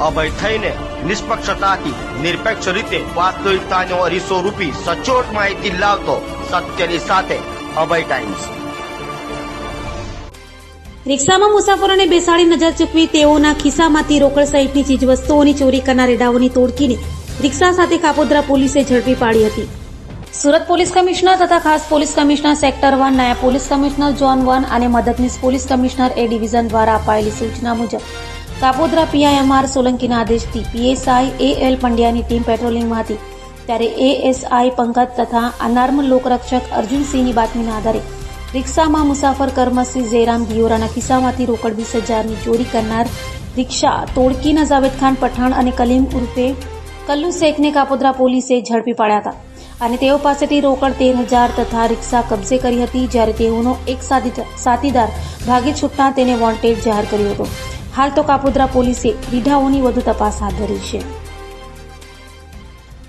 અભય થઈને નિષ્પક્ષતાથી નિરપેક્ષ રીતે વાસ્તવિકતાનો અરીસો રૂપી સચોટ માહિતી લાવતો સત્યની સાથે અભય ટાઈમ્સ। રિક્ષામાં મુસાફરોને બેસાડી નજર ચૂકવી તેઓના ખિસ્સામાંથી રોકડ સહિતની ચીજવસ્તુઓની ચોરી કરનાર રેડાઓની તોડકીને રિક્ષા સાથે કાપોદ્રા પોલીસે ઝડપી પાડી હતી। સુરત પોલીસ કમિશનર તથા ખાસ પોલીસ કમિશનર સેક્ટર 1, નાયબ પોલીસ કમિશનર ઝોન 1 અને મદદનીશ પોલીસ કમિશનર એ ડિવિઝન દ્વારા અપાયેલી સૂચના મુજબ કાપોદ્રા PIMR સોલંકીના આદેશથી PSI AL પંડ્યાની ટીમ પેટ્રોલિંગમાં હતી ત્યારે ASI પંકજ તથા અનાર્મ લોકરક્ષક અર્જુનસિંહની બાતમીના આધારે રિક્ષામાં મુસાફર કર્મશ્રી જયરામ દિયોરાના ખિસ્સામાંથી રોકડ 20,000ની ચોરી કરનાર રિક્ષા તોડકીના જાવેદ ખાન પઠાણ અને કલીમ ઉર્ફે કલ્લુ શેખને કાપોદ્રા પોલીસે ઝડપી પાડ્યા હતા અને તેઓ પાસેથી રોકડ 13,000 તથા રિક્ષા કબજે કરી હતી જ્યારે તેઓનો એક સાથીદાર ભાગી છૂટતા તેને વોન્ટેડ જાહેર કર્યો હતો। હાલ તો કાપોદ્રા પોલીસે રીઢાઓની વધુ તપાસ હાથ ધરી છે।